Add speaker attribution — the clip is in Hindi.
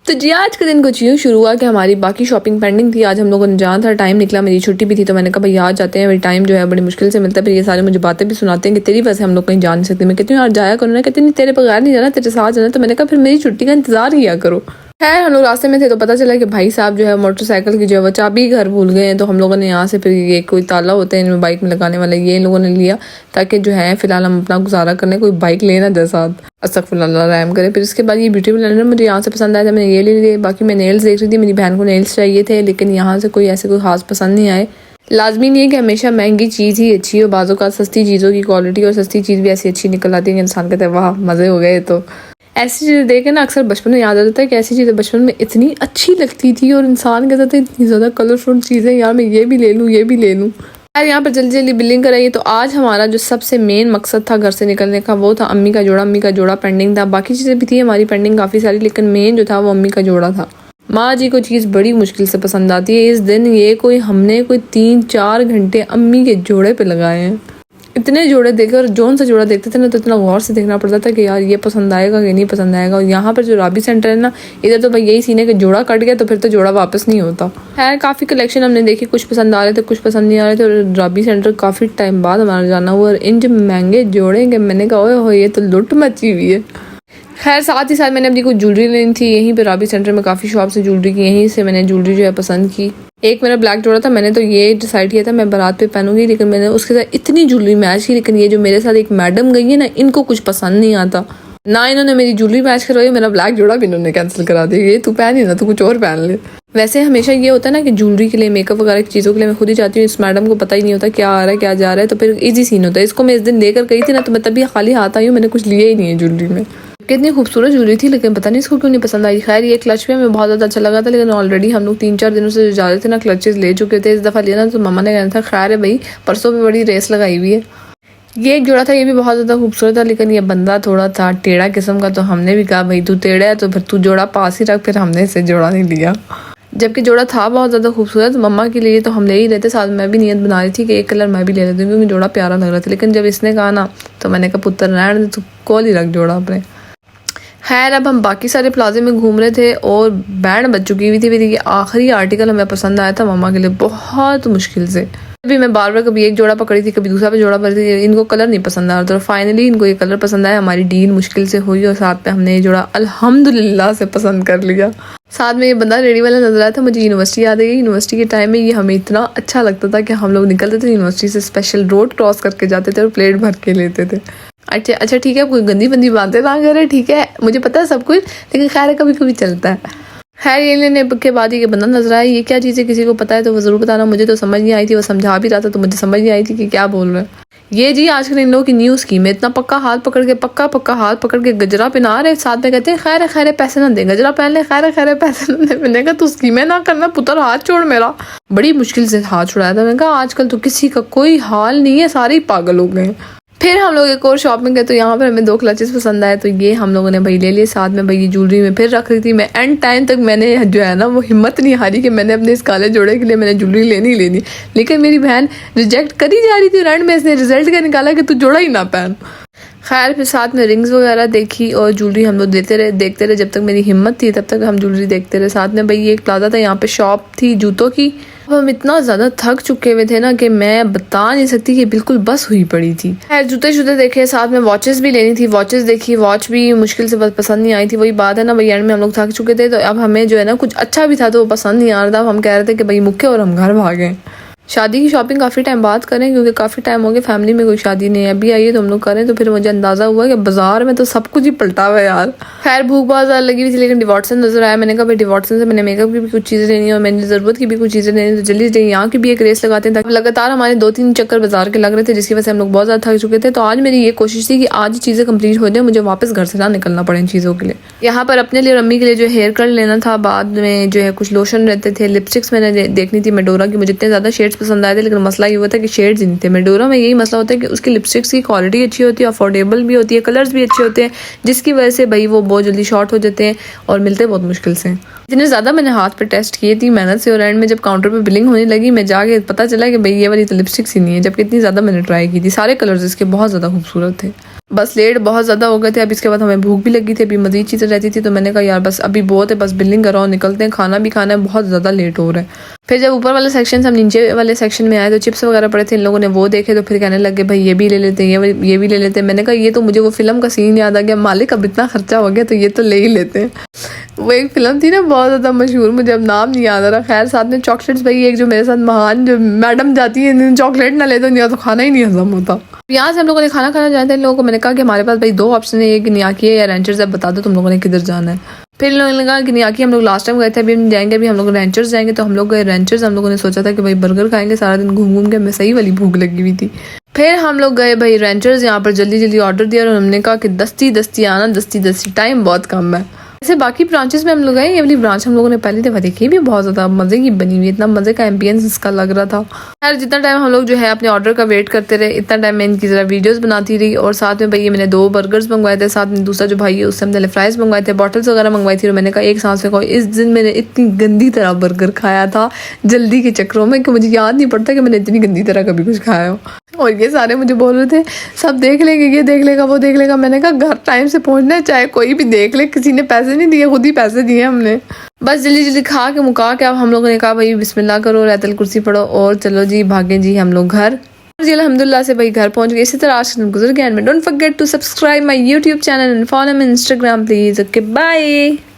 Speaker 1: तो जी आज के दिन कुछ यूँ शुरू हुआ कि हमारी बाकी शॉपिंग पेंडिंग थी। आज हम लोगों ने जाना था, टाइम निकला, मेरी छुट्टी भी थी, तो मैंने कहा भाई आज जाते हैं, मेरी टाइम जो है बड़ी मुश्किल से मिलता है। फिर ये सारे मुझे बातें भी सुनाते हैं कि तेरी वजह से हम लोग कहीं जा नहीं सकते। मैं कहती हूँ यार जाया करो ना, कहती नहीं तेरे बगैर नहीं जाना, तेरे साथ जाना। तो मैंने कहा फिर मेरी छुट्टी का इंतजार किया करो। खैर हम लोग रास्ते में थे तो पता चला कि भाई साहब जो है मोटरसाइकिल की जो है वो चाबी घर भूल गए हैं। तो हम लोगों ने यहाँ से फिर ये कोई ताला होता है इनमें बाइक में लगाने वाला, ये इन लोगों ने लिया ताकि जो है फिलहाल हम अपना गुजारा करने, कोई बाइक लेना जाए साथ, अस्तगफुरुल्लाह रैम करे। फिर उसके बाद ये ब्यूटी ब्लेंडर मुझे यहाँ से पसंद आया था, मैंने ये ले लिए। बाकी मैं नेल्स देख रही थी, मेरी बहन को नेल्स चाहिए थे, लेकिन यहाँ से कोई ऐसे कोई खास पसंद नहीं आए। लाजमी नहीं है कि हमेशा महंगी चीज़ ही अच्छी हो, बाज़ों का सस्ती चीज़ों की क्वालिटी और सस्ती चीज़ भी ऐसी अच्छी निकल आती है कि इंसान कहता है वाह मज़े हो गए। तो ऐसी चीज़ें देख के ना अक्सर बचपन में याद आ जाता है कि ऐसी चीज़ें बचपन में इतनी अच्छी लगती थी और इंसान कहता था इतनी ज़्यादा कलरफुल चीज़ें, यार मैं ये भी ले लूँ ये भी ले लूँ। यार यहाँ पर जल्दी जल्दी बिलिंग कराइए। तो आज हमारा जो सबसे मेन मकसद था घर से निकलने का वो था अम्मी का जोड़ा पेंडिंग था। बाकी चीज़ें भी थी हमारी पेंडिंग काफ़ी सारी, लेकिन मेन जो था वो अम्मी का जोड़ा था। माँ जी को चीज़ बड़ी मुश्किल से पसंद आती है। इस दिन हमने कोई 3-4 घंटे अम्मी के जोड़े पे लगाए हैं। इतने जोड़े देखे, जोन से जोड़ा देखते थे ना तो इतना गौर से देखना पड़ता था कि यार ये पसंद आएगा कि नहीं पसंद आएगा। और यहाँ पर जो राबी सेंटर है ना, इधर तो भाई यही सीन है कि जोड़ा कट गया तो फिर तो जोड़ा वापस नहीं होता है। काफ़ी कलेक्शन हमने देखी, कुछ पसंद आ रहे थे कुछ पसंद नहीं आ रहे थे। और राबी सेंटर काफ़ी टाइम बाद हमारा जाना हुआ और इन जो महंगे जोड़े के मैंने कहा ओए हो ये तो लुट मची हुई है। खैर साथ ही साथ मैंने अपनी कुछ ज्वेलरी लेनी थी, यहीं पे राबी सेंटर में काफ़ी शॉप से ज्वेलरी की, यहीं से मैंने ज्वेलरी जो है पसंद की। एक मेरा ब्लैक जोड़ा था, मैंने तो ये डिसाइड किया था मैं बारात पे पहनूंगी, लेकिन मैंने उसके साथ इतनी ज्वेलरी मैच की। लेकिन ये जो मेरे साथ एक मैडम गई है ना, इनको कुछ पसंद नहीं आता, ना इन्होंने मेरी ज्वेलरी मैच करवाई, मेरा ब्लैक जोड़ा भी इन्होंने कैंसिल करा दिया। ये तू पहन ही ना, तू कुछ और पहन ले। वैसे हमेशा ये होता है ना कि ज्वेलरी के लिए, मेकअप वगैरह की चीज़ों के लिए मैं खुद ही जाती हूँ। इस मैडम को पता ही नहीं होता क्या आ रहा है क्या जा रहा है, तो फिर इजी सीन होता है। इसको मैं इस दिन लेकर गई थी ना, तो मैं तभी खाली हाथ आई हूँ, मैंने कुछ लिया ही नहीं है ज्वेलरी में। कितनी खूबसूरत ज्वेलरी थी, लेकिन पता नहीं इसको क्यों नहीं पसंद आई। खैर ये क्लच पे हमें बहुत ज़्यादा अच्छा लगा था, लेकिन ऑलरेडी हम लोग 3-4 दिनों से जा रहे थे ना क्लचेस ले चुके थे। इस दफ़ा लिया ना तो मम्मा ने कहना था खैर है भाई परसों भी बड़ी रेस लगाई हुई है। ये एक जोड़ा था, ये भी बहुत ज़्यादा खूबसूरत था, लेकिन ये बंदा थोड़ा था टेढ़ा किस्म का। तो हमने भी कहा भाई तू टेढ़ा है तो फिर तू जोड़ा पास ही रख, फिर हमने इसे जोड़ा नहीं लिया। जबकि जोड़ा था बहुत ज़्यादा खूबसूरत मम्मा के लिए, तो हम ले ही लेते। साथ मैं भी नियत बना रही थी कि एक कलर मैं भी ले लेती हूँ क्योंकि जोड़ा प्यारा लग रहा था। लेकिन जब इसने कहा ना तो मैंने कहा पुत्र रहने दे, तू कॉल ही रख जोड़ा अपने। खैर अब हम बाकी सारे प्लाजे में घूम रहे थे और बैंड बज चुकी हुई थी। ये आखिरी आर्टिकल हमें पसंद आया था मम्मा के लिए बहुत मुश्किल से। अभी मैं बार बार कभी एक जोड़ा पकड़ी थी कभी दूसरा पे जोड़ा पकड़ी थी, इनको कलर नहीं पसंद आ रहा था। तो फाइनली इनको ये कलर पसंद आया, हमारी डील मुश्किल से हुई और साथ में हमने ये जोड़ा अल्हम्दुलिल्लाह से पसंद कर लिया। साथ में ये बंदा रेडी वाला नजर आया था, मुझे यूनिवर्सिटी याद आई। यूनिवर्सिटी के टाइम में ये हमें इतना अच्छा लगता था कि हम लोग निकलते थे यूनिवर्सिटी से, स्पेशल रोड क्रॉस करके जाते थे और प्लेट भर के लेते थे। अच्छा ठीक है, कोई गंदी बंदी बातें ना करे, ठीक है मुझे पता है सब कुछ, लेकिन खैर कभी कभी चलता है। खैर ये लेने के बाद ये बंदा नजर आया, ये क्या चीज़ है किसी को पता है तो वो ज़रूर बताना। मुझे तो समझ नहीं आई थी, वो समझा भी रहा था तो मुझे समझ नहीं आई थी कि क्या बोल रहा है। ये जी आजकल इन लोगों की न्यू स्कीम है, इतना पक्का हाथ पकड़ के गजरा पहना रहे, साथ में कहते हैं खैर पैसे ना दे, गजरा पहन ले, खैर पैसे ना दे। मैंने कहा तू स्कीमें ना करना पुत्र, हाथ छोड़ मेरा। बड़ी मुश्किल से हाथ छुड़ाया था। मैंने कहा आजकल तो किसी का कोई हाल नहीं है, सारे ही पागल हो गए। फिर हम लोग एक और शॉपिंग गए तो यहाँ पर हमें 2 क्लचेस पसंद आए, तो ये हम लोगों ने भाई ले लिए। साथ में भाई ये ज्वेलरी में फिर रख रही थी मैं, एंड टाइम तक मैंने जो है ना वो हिम्मत नहीं हारी कि मैंने अपने इस काले जोड़े के लिए मैंने ज्वेलरी लेनी। लेकिन मेरी बहन रिजेक्ट करी जा रही थी, एंड में इसने रिजल्ट का निकाला कि तू जोड़ा ही ना पहन। खैर फिर साथ में रिंग्स वगैरह देखी और ज्वेलरी हम लोग देखते रहे जब तक मेरी हिम्मत थी तब तक हम ज्वेलरी देखते रहे। साथ में भाई ये एक प्लाजा था, यहाँ पे शॉप थी जूतों की। अब हम इतना ज़्यादा थक चुके हुए थे ना कि मैं बता नहीं सकती कि बिल्कुल बस हुई पड़ी थी। खैर जूते देखे, साथ में वॉचेस भी लेनी थी, वॉचेस देखी, वॉच भी मुश्किल से बस पसंद नहीं आई थी। वही बात है ना भाई, एंड में हम लोग थक चुके थे तो अब हमें जो है ना कुछ अच्छा भी था तो वो पसंद नहीं आ रहा था। हम कह रहे थे कि भाई मुक्के और हम घर भागें। शादी की शॉपिंग काफ़ी टाइम बाद करें क्योंकि काफ़ी टाइम हो गया फैमिली में कोई शादी नहीं है, अभी आई है तो हम लोग करें। तो फिर मुझे अंदाज़ा हुआ कि बाजार में तो सब कुछ ही पलटा हुआ है यार। खैर भूख बहुत ज़्यादा लगी हुई थी, लेकिन डिवॉर्सन नजर आया। मैंने कहा भाई डिवॉर्सन से मैंने मेकअप की भी कुछ चीज़ें लेनी है और मैंने ज़रूरत की भी कुछ चीज़ें लेनी, तो जल्दी से यहाँ की भी एक रेस लगाते हैं। लगातार हमारे 2-3 चक्कर बाजार के लग रहे थे जिसकी वजह से हम लोग बहुत ज़्यादा थक चुके थे। तो आज मेरी ये कोशिश थी कि आज चीज़ें कंप्लीट हो जाए, मुझे वापस घर से ना निकलना पड़े इन चीज़ों के लिए। यहाँ पर अपने लिए और अम्मी के लिए जो हेयर कट लेना था, बाद में जो है कुछ लोशन रहते थे, लिपस्टिक्स मैंने देखनी थी मेडोरा की। मुझे इतने ज़्यादा शेड्स पसंद आए थे, लेकिन मसला ये हुआ था कि शेड्स नहीं थे। मेडोरा में यही मसला होता है कि उसकी लिपस्टिक्स की क्वालिटी अच्छी होती है, अफोर्डेबल भी होती है, कलर्स भी अच्छे होते हैं, जिसकी वजह से भाई वो बहुत जल्दी शॉर्ट हो जाते हैं और मिलते बहुत मुश्किल से। इतने ज़्यादा मैंने हाथ पे टेस्ट किए थी मेहनत से, और एंड में जब काउंटर पे बिलिंग होने लगी मैं जाके पता चला कि भाई ये वाली तो लिपस्टिक्स ही नहीं है, जबकि इतनी ज़्यादा मैंने ट्राई की थी। सारे कलर्स इसके बहुत ज़्यादा खूबसूरत थे। बस लेट बहुत ज़्यादा हो गए थे। अब इसके बाद हमें भूख भी लगी थी, अभी मज़ीद चीज़ें रहती थी, तो मैंने कहा यार बस अभी बहुत है, बस बिलिंग कराओ निकलते हैं, खाना भी खाना है, बहुत ज़्यादा लेट हो रहा है। फिर जब ऊपर वाले सेक्शन से हम नीचे वाले सेक्शन में आए तो चिप्स वगैरह पड़े थे, इन लोगों ने वो देखे तो फिर कहने लगे भाई ये भी ले लेते हैं, ये भी ले लेते हैं। मैंने कहा ये तो मुझे वो फिल्म का सीन याद आ गया, मालिक अब इतना खर्चा हो गया तो ये तो ले ही लेते हैं। वो एक फिल्म थी ना बहुत ज़्यादा मशहूर, मुझे अब नाम नहीं याद आ रहा। खैर साथ में चॉकलेट्स, भाई एक जो मेरे साथ महान जो मैडम जाती है, चॉकलेट ना ले तो खाना ही नहीं हजम होता। यहाँ से हम लोगों ने खाना खाना जाना था। इन लोगों को मैंने कहा कि हमारे पास भाई 2 ऑप्शन है, ये गिनियाकी है या रेंचर्स है, बता दो तुम लोगों ने किधर जाना है। फिर इन लोगों ने कहा गिनियाकी हम लोग लास्ट टाइम गए थे, अभी हम जाएंगे, अभी हम लोग रेंचर्स जाएंगे। तो हम लोग गए रेंचर्स। हम लोगों ने सोचा था कि भाई बर्गर खाएंगे, सारा दिन घूम घूम के हमें सही वाली भूख लगी हुई थी। फिर हम लोग गए भाई रेंचर्स, यहाँ पर जल्दी जल्दी ऑर्डर दिया और हमने कहा कि दस्ती दस्ती आना, दस्ती दस्ती, टाइम बहुत कम है। ऐसे बाकी ब्रांचेस में हम लोग गए, ये वाली ब्रांच हम लोगों ने पहली दफ़ा देखी, भी बहुत ज़्यादा मज़े की बनी हुई, इतना मज़े का एम्बियंस इसका लग रहा था। खैर जितना टाइम हम लोग जो है अपने ऑर्डर का वेट करते रहे, इतना टाइम मैं इनकी ज़रा वीडियोस बनाती रही। और साथ में भाई मैंने 2 बर्गर्स मंगवाए थे, साथ में दूसरा जो भाई है उससे हमने फ्राइज़ मंगवाए थे, बॉटल्स वगैरह मंगवाई थी। और मैंने कहा एक सांस में खाओ। इस दिन मैंने इतनी गंदी तरह बर्गर खाया था जल्दी के चक्करों में कि मुझे याद नहीं पड़ता कि मैंने इतनी गंदी तरह कभी कुछ खाया हो। और ये सारे मुझे बोल रहे थे सब देख लेंगे, ये देख लेगा, वो देख लेगा। मैंने कहा घर टाइम से पहुंचना है, चाहे कोई भी देख ले, किसी ने पैसे नहीं दिए, खुद ही पैसे दिए हमने। बस जल्दी जल्दी खा के मुका के अब हम लोगों ने कहा भाई बिस्मिल्लाह करो, रहतल कुर्सी पढ़ो और चलो जी भागे जी हम लोग घर। जी अल्हम्दुलिल्लाह से भाई घर पहुंच गए। इसी तरह आज गुजर गया। Don't forget to subscribe my YouTube channel and follow me Instagram please. Okay bye.